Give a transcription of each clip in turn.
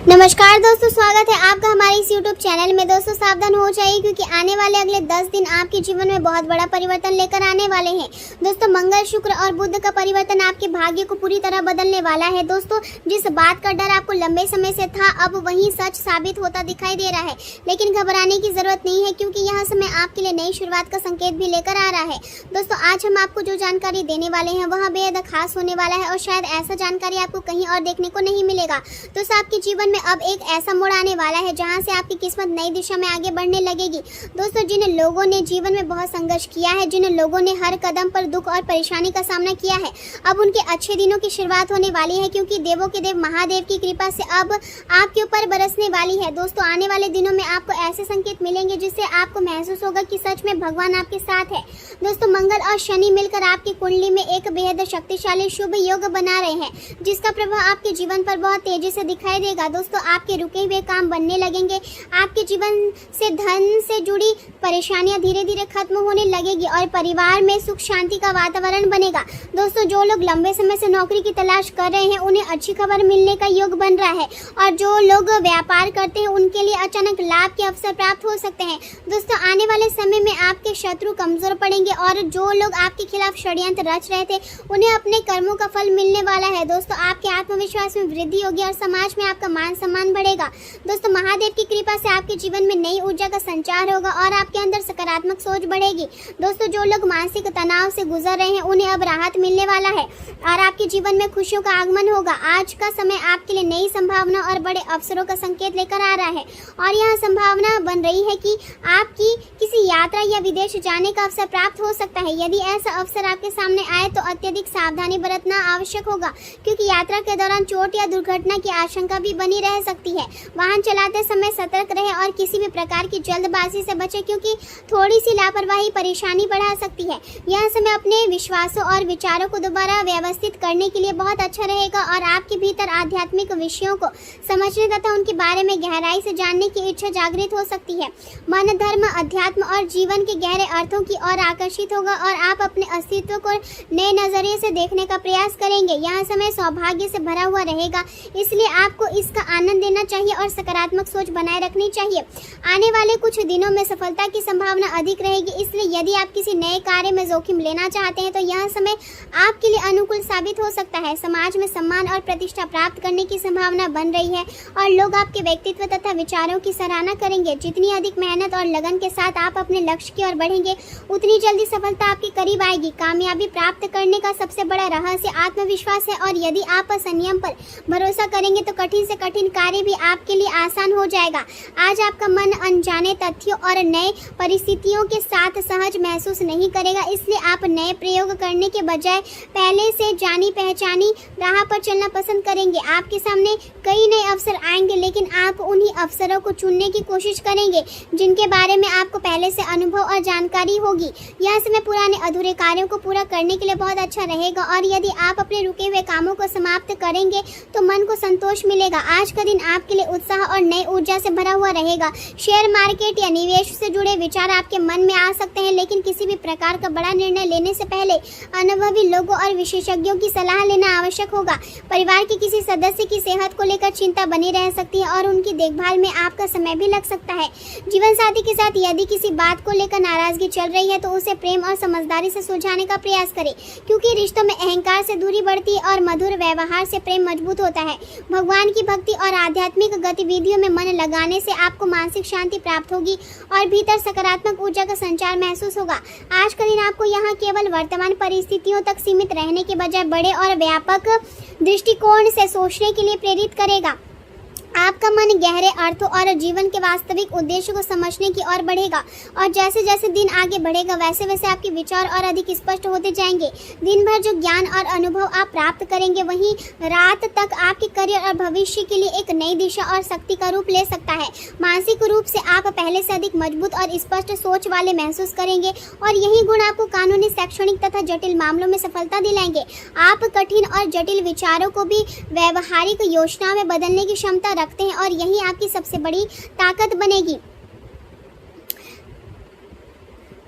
नमस्कार दोस्तों, स्वागत है आपका हमारे इस YouTube चैनल में। दोस्तों सावधान हो जाइए क्योंकि आने वाले अगले 10 दिन आपके जीवन में बहुत बड़ा परिवर्तन लेकर आने वाले हैं। दोस्तों मंगल, शुक्र और बुध का परिवर्तन आपके भाग्य को पूरी तरह बदलने वाला है। दोस्तों जिस बात का डर आपको लंबे समय से था, अब वही सच साबित होता दिखाई दे रहा है। लेकिन घबराने की जरूरत नहीं है क्योंकि यह समय आपके लिए नई शुरुआत का संकेत भी लेकर आ रहा है। दोस्तों आज हम आपको जो जानकारी देने वाले हैं वह बेहद खास होने वाला है और शायद ऐसा जानकारी आपको कहीं और देखने को नहीं मिलेगा। दोस्तों आपके जीवन में अब एक ऐसा मोड़ आने वाला है जहां से आपकी किस्मत नई दिशा में आगे बढ़ने लगेगी। दोस्तों जिन लोगों ने जीवन में बहुत संघर्ष किया है, जिन लोगों ने हर कदम पर दुख और परेशानी का सामना किया है, अब उनके अच्छे दिनों की शुरुआत होने वाली है क्योंकि देवों के देव महादेव की कृपा से अब आपके ऊपर बरसने वाली है। दोस्तों आने वाले दिनों में आपको ऐसे संकेत मिलेंगे जिससे आपको महसूस होगा कि सच में भगवान आपके साथ है। दोस्तों मंगल और शनि मिलकर आपकी कुंडली में एक बेहद शक्तिशाली शुभ योग बना रहे हैं जिसका प्रभाव आपके जीवन पर बहुत तेजी से दिखाई देगा। दोस्तों आपके रुके हुए काम बनने लगेंगे, आपके जीवन से धन से जुड़ी परेशानियां धीरे धीरे खत्म होने लगेगी और परिवार में सुख शांति का वातावरण बनेगा। दोस्तों जो लोग लंबे समय से नौकरी की तलाश कर रहे हैं उन्हें अच्छी खबर मिलने का योग बन रहा है और जो लोग व्यापार करते हैं उनके लिए अचानक लाभ के अवसर प्राप्त हो सकते हैं। दोस्तों आने वाले समय में आपके शत्रु कमजोर पड़ेंगे और जो लोग आपके खिलाफ षड्यंत्र रच रहे थे उन्हें अपने कर्मों का फल मिलने वाला है। दोस्तों आपके आत्मविश्वास में वृद्धि होगी और समाज में आपका मान सम्मान बढ़ेगा। दोस्तों महादेव की कृपा से आपके जीवन में नई ऊर्जा का संचार होगा और आपके अंदर सकारात्मक सोच बढ़ेगी। दोस्तों जो लोग मानसिक तनाव से गुजर रहे हैं उन्हें अब राहत मिलने वाला है और आपके जीवन में खुशियों का आगमन होगा। आज का समय आपके लिए नई संभावना और बड़े अवसरों का संकेत लेकर आ रहा है और यह संभावना बन रही है कि आपकी किसी यात्रा या विदेश जाने का अवसर प्राप्त हो सकता है। यदि ऐसा अवसर आपके सामने आए तो अत्यधिक सावधानी बरतना आवश्यक होगा क्योंकि यात्रा के दौरान चोट या दुर्घटना की आशंका भी बनी रह सकती है। वाहन चलाते समय सतर्क रहे और किसी भी प्रकार की जल्दबाजी से बचे क्योंकि थोड़ी सी लापरवाही परेशानी बढ़ा सकती है। यह समय अपने विश्वासों और विचारों को दोबारा व्यवस्थित करने के लिए बहुत अच्छा रहेगा और आपके भीतर आध्यात्मिक विषयों को समझने तथा उनके बारे में गहराई से जानने की इच्छा जागृत हो सकती है। मन, धर्म, अध्यात्म और जीवन के गहरे अर्थों की ओर आकर्षित होगा और आप अपने अस्तित्व को नए नजरिए से देखने का प्रयास करेंगे। यह समय सौभाग्य से भरा हुआ रहेगा, इसलिए आपको इसका आनंद लेना चाहिए और सकारात्मक सोच बनाए रखनी चाहिए। आने वाले कुछ दिनों में सफलता की संभावना अधिक रहेगी, इसलिए यदि आप किसी नए कार्य में जोखिम लेना चाहते हैं तो यह समय आपके लिए अनुकूल साबित हो सकता है। समाज में सम्मान और प्रतिष्ठा प्राप्त करने की संभावना बन रही है और लोग आपके व्यक्तित्व तथा विचारों की सराहना करेंगे। जितनी अधिक मेहनत और लगन के साथ आप अपने लक्ष्य की ओर बढ़ेंगे उतनी जल्दी सफलता आपके करीब आएगी। कामयाबी प्राप्त करने का सबसे बड़ा रहस्य आत्मविश्वास है और यदि आप संयम पर भरोसा करेंगे तो कठिन से कठिन कार्य भी आपके लिए आसान हो जाएगा। आज आपका मन अनजाने तथ्यों और नए परिस्थितियों के साथ सहज महसूस नहीं करेगा, इसलिए आप नए प्रयोग करने के बजाय पहले से जानी पहचानी राह पर चलना पसंद करेंगे। आपके सामने कई नए अवसर आएंगे लेकिन आप उन्हीं अवसरों को चुनने की कोशिश करेंगे जिनके बारे में आपको पहले से अनुभव और जानकारी होगी। यह समय पुराने अधूरे कार्यों को पूरा करने के लिए बहुत अच्छा रहेगा और यदि आप अपने रुके हुए कामों को समाप्त करेंगे तो मन को संतोष मिलेगा। आज का दिन आपके लिए उत्साह और नई ऊर्जा से भरा हुआ रहेगा। शेयर मार्केट या निवेश से जुड़े विचार आपके मन में आ सकते हैं लेकिन किसी भी प्रकार का बड़ा निर्णय लेने से पहले अनुभवी लोगों और विशेषज्ञों की सलाह लेना आवश्यक होगा। परिवार के किसी सदस्य की सेहत को लेकर चिंता बनी रह सकती है और उनकी देखभाल में आपका समय भी लग सकता है। जीवन साथी के साथ यदि किसी बात को लेकर नाराजगी चल रही है तो उसे प्रेम और समझदारी से सुलझाने का प्रयास करें क्योंकि रिश्तों में अहंकार से दूरी बढ़ती है और मधुर व्यवहार से प्रेम मजबूत होता है। भगवान की भक्ति और आध्यात्मिक गतिविधियों में मन लगाने से आपको मानसिक शांति प्राप्त होगी और भीतर सकारात्मक ऊर्जा का संचार महसूस होगा। आज का दिन आपको यहाँ केवल वर्तमान परिस्थितियों तक सीमित रहने के बजाय बड़े और व्यापक दृष्टिकोण से सोचने के लिए प्रेरित करेगा। आपका मन गहरे अर्थों और जीवन के वास्तविक उद्देश्य को समझने की ओर बढ़ेगा और जैसे जैसे दिन आगे बढ़ेगा वैसे वैसे आपके विचार और अधिक स्पष्ट होते जाएंगे। दिन भर जो ज्ञान और अनुभव आप प्राप्त करेंगे वहीं रात तक आपके करियर और भविष्य के लिए एक नई दिशा और शक्ति का रूप ले सकता है। मानसिक रूप से आप पहले से अधिक मजबूत और स्पष्ट सोच वाले महसूस करेंगे और यही गुण आपको कानूनी, शैक्षणिक तथा जटिल मामलों में सफलता दिलाएंगे। आप कठिन और जटिल विचारों को भी व्यवहारिक योजनाओं में बदलने की क्षमता रखते हैं और यही आपकी सबसे बड़ी ताकत बनेगी।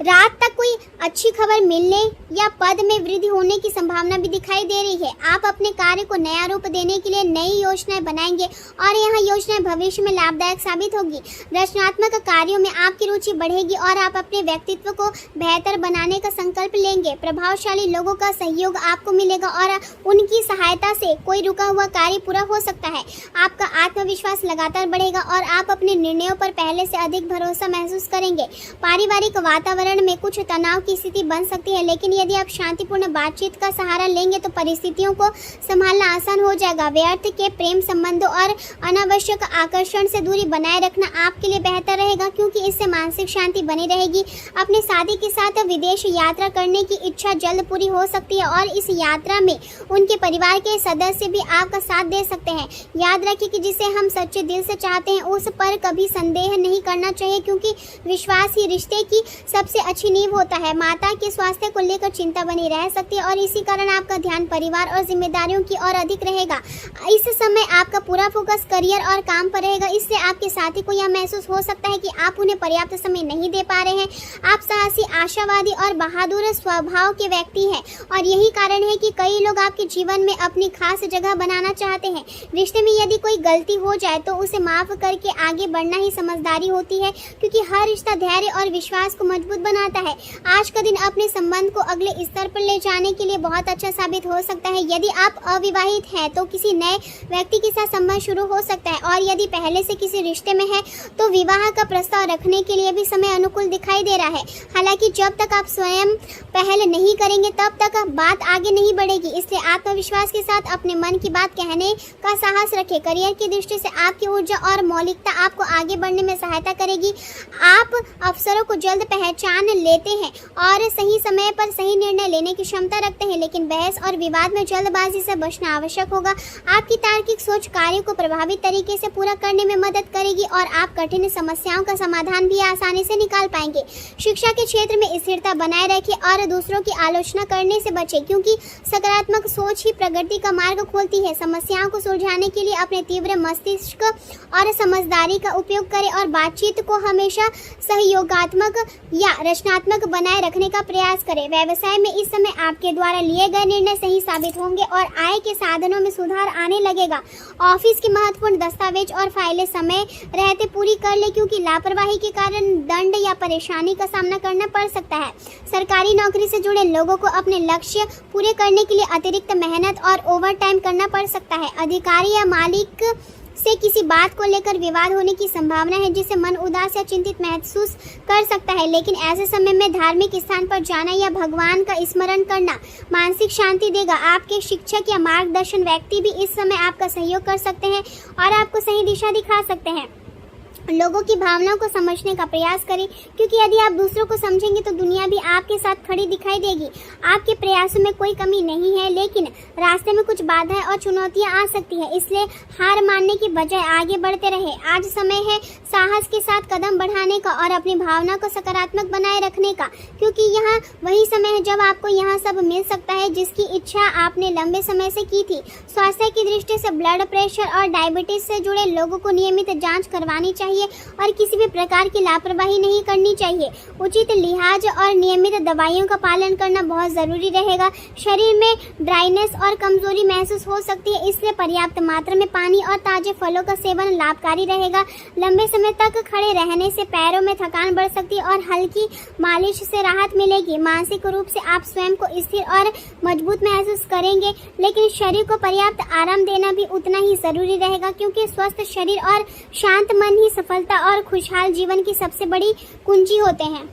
रात तक कोई अच्छी खबर मिलने या पद में वृद्धि होने की संभावना भी दिखाई दे रही है। आप अपने कार्य को नया रूप देने के लिए नई योजनाएं बनाएंगे और यह योजनाएं भविष्य में लाभदायक साबित होगी। रचनात्मक कार्यों में आपकी रुचि बढ़ेगी और आप अपने व्यक्तित्व को बेहतर बनाने का संकल्प लेंगे। प्रभावशाली लोगों का सहयोग आपको मिलेगा और उनकी सहायता से कोई रुका हुआ कार्य पूरा हो सकता है। आपका आत्मविश्वास लगातार बढ़ेगा और आप अपने निर्णयों पर पहले से अधिक भरोसा महसूस करेंगे। पारिवारिक वातावरण में कुछ तनाव की स्थिति बन सकती है, लेकिन यदि आप शांतिपूर्ण बातचीत का सहारा लेंगे तो परिस्थितियों को संभालना आसान हो जाएगा। व्यर्थ के प्रेम संबंधों और अनावश्यक आकर्षण से दूरी बनाए रखना आपके लिए बेहतर रहेगा, क्योंकि इससे मानसिक शांति बनी रहेगी। अपने साथी के साथ विदेश यात्रा करने की इच्छा जल्द पूरी हो सकती है और इस यात्रा में उनके परिवार के सदस्य भी आपका साथ दे सकते हैं। याद रखिए कि जिसे हम सच्चे दिल से चाहते हैं उस पर कभी संदेह नहीं करना चाहिए, क्योंकि विश्वास ही रिश्ते की सबसे अच्छी नींव होता है। माता के स्वास्थ्य को लेकर चिंता बनी रह सकती है और इसी कारण आपका ध्यान परिवार और जिम्मेदारियों की ओर अधिक रहेगा। इस समय आपका पूरा फोकस करियर और काम पर रहेगा। इससे आपके साथी को यह महसूस हो सकता है कि आप उन्हें पर्याप्त समय नहीं दे पा रहे हैं। आप साहसी, आशावादी और बहादुर स्वभाव के व्यक्ति हैं और यही कारण है कि कई लोग आपके जीवन में अपनी खास जगह बनाना चाहते हैं। रिश्ते में यदि कोई गलती हो जाए तो उसे माफ करके आगे बढ़ना ही समझदारी होती है, क्योंकि हर रिश्ता धैर्य और विश्वास को मजबूत बनाता है। आज का दिन अपने संबंध को अगले स्तर पर ले जाने के लिए बहुत अच्छा साबित हो सकता है। यदि आप अविवाहित हैं तो किसी नए व्यक्ति के साथ संबंध शुरू हो सकता है और यदि पहले से किसी रिश्ते में है तो विवाह का प्रस्ताव रखने के लिए भी समय अनुकूल दिखाई दे रहा है। हालांकि जब तक आप स्वयं पहल नहीं करेंगे तब तक बात आगे नहीं बढ़ेगी, इसलिए आत्मविश्वास के साथ अपने मन की बात कहने का साहस रखें। करियर की दृष्टि से आपकी ऊर्जा और मौलिकता आपको आगे बढ़ने में सहायता करेगी। आप अवसरों को जल्द पहचान लेते हैं और सही समय पर सही निर्णय लेने की क्षमता रखते हैं, लेकिन बहस और विवाद में जल्दबाजी से बचना आवश्यक होगा। आपकी तार्किक सोच कार्यों को प्रभावी तरीके से पूरा करने में मदद करेगी और आप कठिन समस्याओं का समाधान भी आसानी से निकाल पाएंगे। शिक्षा के क्षेत्र में स्थिरता बनाए रखें और दूसरों की आलोचना करने से बचें, क्योंकि सकारात्मक सोच ही प्रगति का मार्ग खोलती है। समस्याओं को सुलझाने के लिए अपने तीव्र मस्तिष्क और समझदारी का उपयोग करें और बातचीत को हमेशा सहयोगात्मक या रचनात्मक बनाए रखने का प्रयास करें। व्यवसाय में इस समय आपके द्वारा लिए गए निर्णय सही साबित होंगे और आय के साधनों में सुधार आने लगेगा। ऑफिस की महत्वपूर्ण दस्तावेज और फाइलें समय रहते पूरी कर ले, क्योंकि लापरवाही के कारण दंड या परेशानी का सामना करना पड़ सकता है। सरकारी नौकरी से जुड़े लोगों को अपने लक्ष्य पूरे करने के लिए अतिरिक्त मेहनत और ओवर टाइम करना पड़ सकता है। अधिकारी या मालिक से किसी बात को लेकर विवाद होने की संभावना है, जिससे मन उदास या चिंतित महसूस कर सकता है, लेकिन ऐसे समय में धार्मिक स्थान पर जाना या भगवान का स्मरण करना मानसिक शांति देगा। आपके शिक्षक या मार्गदर्शन व्यक्ति भी इस समय आपका सहयोग कर सकते हैं और आपको सही दिशा दिखा सकते हैं। लोगों की भावनाओं को समझने का प्रयास करें, क्योंकि यदि आप दूसरों को समझेंगे तो दुनिया भी आपके साथ खड़ी दिखाई देगी। आपके प्रयासों में कोई कमी नहीं है, लेकिन रास्ते में कुछ बाधाएं और चुनौतियां आ सकती है, इसलिए हार मानने की बजाय आगे बढ़ते रहे। आज समय है साहस के साथ कदम बढ़ाने का और अपनी भावना को सकारात्मक बनाए रखने का, क्योंकि यहाँ वही समय है जब आपको यहाँ सब मिल सकता है जिसकी इच्छा आपने लंबे समय से की थी। स्वास्थ्य की दृष्टि से ब्लड प्रेशर और डायबिटीज से जुड़े लोगों को नियमित जाँच करवानी चाहिए और किसी भी प्रकार की लापरवाही नहीं करनी चाहिए। उचित लिहाज और नियमित दवाइयों का पालन करना बहुत जरूरी रहेगा। शरीर में ड्राइनेस और कमजोरी महसूस हो सकती है, इसलिए पर्याप्त मात्रा में पानी और ताजे फलों का सेवन लाभकारी रहेगा। लंबे समय तक खड़े रहने से पैरों में थकान बढ़ सकती है और हल्की मालिश से राहत मिलेगी। मानसिक रूप से आप स्वयं को स्थिर और मजबूत महसूस करेंगे, लेकिन शरीर को पर्याप्त आराम देना भी उतना ही जरूरी रहेगा, क्योंकि स्वस्थ शरीर और शांत मन ही सफलता और खुशहाल जीवन की सबसे बड़ी कुंजी होते हैं।